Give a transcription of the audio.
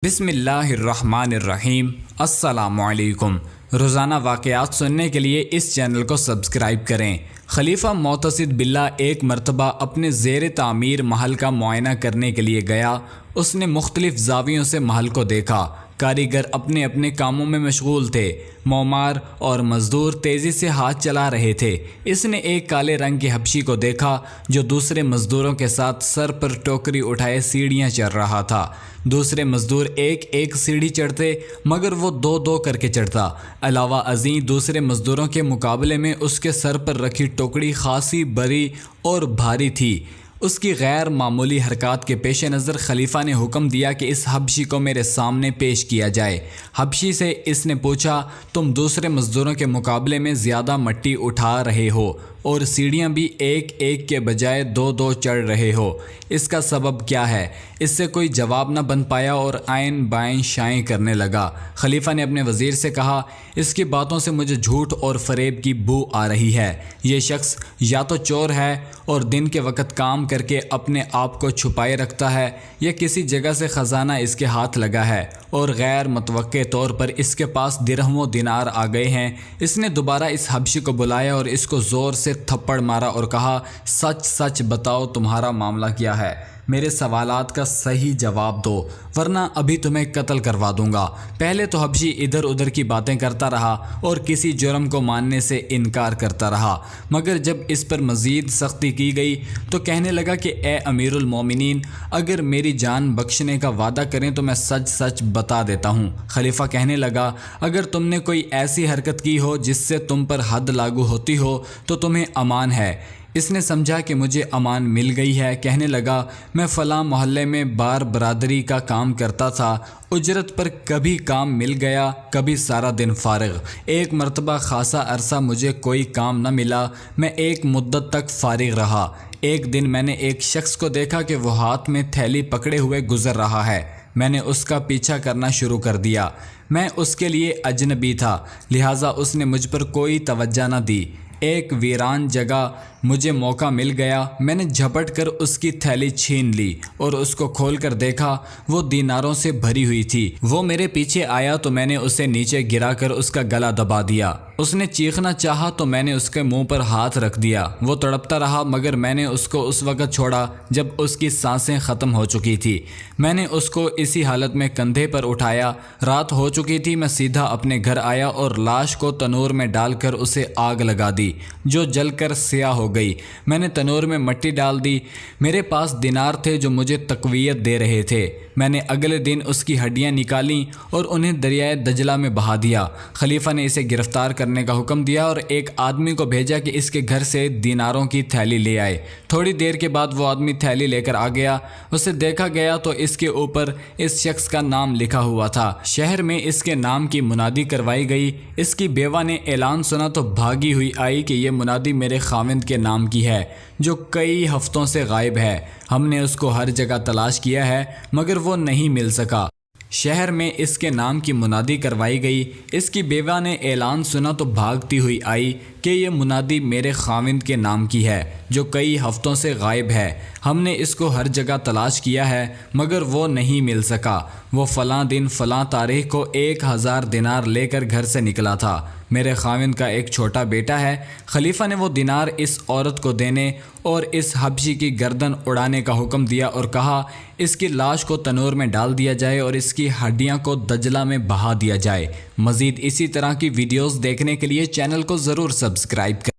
بسم اللہ الرحمن الرحیم۔ السلام علیکم۔ روزانہ واقعات سننے کے لیے اس چینل کو سبسکرائب کریں۔ خلیفہ معتصم باللہ ایک مرتبہ اپنے زیر تعمیر محل کا معائنہ کرنے کے لیے گیا۔ اس نے مختلف زاویوں سے محل کو دیکھا۔ کاریگر اپنے اپنے کاموں میں مشغول تھے۔ معمار اور مزدور تیزی سے ہاتھ چلا رہے تھے۔ اس نے ایک کالے رنگ کے حبشی کو دیکھا جو دوسرے مزدوروں کے ساتھ سر پر ٹوکری اٹھائے سیڑھیاں چڑھ رہا تھا۔ دوسرے مزدور ایک ایک سیڑھی چڑھتے مگر وہ دو دو کر کے چڑھتا۔ علاوہ ازیں دوسرے مزدوروں کے مقابلے میں اس کے سر پر رکھی ٹوکری خاصی بڑی اور بھاری تھی۔ اس کی غیر معمولی حرکات کے پیش نظر خلیفہ نے حکم دیا کہ اس حبشی کو میرے سامنے پیش کیا جائے۔ حبشی سے اس نے پوچھا، تم دوسرے مزدوروں کے مقابلے میں زیادہ مٹی اٹھا رہے ہو اور سیڑھیاں بھی ایک ایک کے بجائے دو دو چڑھ رہے ہو، اس کا سبب کیا ہے؟ اس سے کوئی جواب نہ بن پایا اور آئیں بائیں شائیں کرنے لگا۔ خلیفہ نے اپنے وزیر سے کہا، اس کی باتوں سے مجھے جھوٹ اور فریب کی بو آ رہی ہے۔ یہ شخص یا تو چور ہے اور دن کے وقت کام کر کے اپنے آپ کو چھپائے رکھتا ہے، یا کسی جگہ سے خزانہ اس کے ہاتھ لگا ہے اور غیر متوقع طور پر اس کے پاس درہم و دینار آ گئے ہیں۔ اس نے دوبارہ اس حبشی کو بلایا اور اس کو زور سے تھپڑ مارا اور کہا، سچ سچ بتاؤ تمہارا معاملہ کیا ہے؟ میرے سوالات کا صحیح جواب دو ورنہ ابھی تمہیں قتل کروا دوں گا۔ پہلے تو حبشی ادھر ادھر کی باتیں کرتا رہا اور کسی جرم کو ماننے سے انکار کرتا رہا، مگر جب اس پر مزید سختی کی گئی تو کہنے لگا کہ اے امیر المومنین، اگر میری جان بخشنے کا وعدہ کریں تو میں سچ سچ بتا دیتا ہوں۔ خلیفہ کہنے لگا، اگر تم نے کوئی ایسی حرکت کی ہو جس سے تم پر حد لاگو ہوتی ہو تو تمہیں امان ہے۔ اس نے سمجھا کہ مجھے امان مل گئی ہے۔ کہنے لگا، میں فلاں محلے میں بار برادری کا کام کرتا تھا، اجرت پر کبھی کام مل گیا، کبھی سارا دن فارغ۔ ایک مرتبہ خاصا عرصہ مجھے کوئی کام نہ ملا، میں ایک مدت تک فارغ رہا۔ ایک دن میں نے ایک شخص کو دیکھا کہ وہ ہاتھ میں تھیلی پکڑے ہوئے گزر رہا ہے۔ میں نے اس کا پیچھا کرنا شروع کر دیا۔ میں اس کے لیے اجنبی تھا، لہٰذا اس نے مجھ پر کوئی توجہ نہ دی۔ ایک ویران جگہ مجھے موقع مل گیا، میں نے جھپٹ کر اس کی تھیلی چھین لی اور اس کو کھول کر دیکھا، وہ دیناروں سے بھری ہوئی تھی۔ وہ میرے پیچھے آیا تو میں نے اسے نیچے گرا کر اس کا گلا دبا دیا۔ اس نے چیخنا چاہا تو میں نے اس کے منہ پر ہاتھ رکھ دیا۔ وہ تڑپتا رہا مگر میں نے اس کو اس وقت چھوڑا جب اس کی سانسیں ختم ہو چکی تھی۔ میں نے اس کو اسی حالت میں کندھے پر اٹھایا۔ رات ہو چکی تھی، میں سیدھا اپنے گھر آیا اور لاش کو تنور میں ڈال کر اسے آگ لگا دی جو جل کر سیاہ ہو گئی۔ میں نے تنور میں مٹی ڈال دی۔ میرے پاس دینار تھے جو مجھے تقویت دے رہے تھے۔ میں نے اگلے دن اس کی ہڈیاں نکالیں اور انہیں دریائے دجلہ میں بہا دیا۔ خلیفہ نے اسے گرفتار کرنے کا حکم دیا اور ایک آدمی کو بھیجا کہ اس کے گھر سے دیناروں کی تھیلی لے آئے۔ تھوڑی دیر کے بعد وہ آدمی تھیلی لے کر آ گیا۔ اسے دیکھا گیا تو اس کے اوپر اس شخص کا نام لکھا ہوا تھا۔ شہر میں اس کے نام کی منادی کروائی گئی۔ اس کی بیوہ نے اعلان سنا تو بھاگی ہوئی آئی کہ یہ منادی میرے خاوند کے نام کی ہے جو کئی ہفتوں سے غائب ہے۔ ہم نے اس کو ہر جگہ تلاش کیا ہے مگر وہ نہیں مل سکا۔ شہر میں اس کے نام کی منادی کروائی گئی۔ اس کی بیوہ نے اعلان سنا تو بھاگتی ہوئی آئی کہ یہ منادی میرے خاوند کے نام کی ہے جو کئی ہفتوں سے غائب ہے۔ ہم نے اس کو ہر جگہ تلاش کیا ہے مگر وہ نہیں مل سکا۔ وہ فلاں دن فلاں تاریخ کو 1000 دینار لے کر گھر سے نکلا تھا۔ میرے خاوند کا ایک چھوٹا بیٹا ہے۔ خلیفہ نے وہ دینار اس عورت کو دینے اور اس حبشی کی گردن اڑانے کا حکم دیا اور کہا، اس کی لاش کو تنور میں ڈال دیا جائے اور اس کی ہڈیاں کو دجلہ میں بہا دیا جائے۔ مزید اسی طرح کی ویڈیوز دیکھنے کے لیے چینل کو ضرور سبسکرائب کریں۔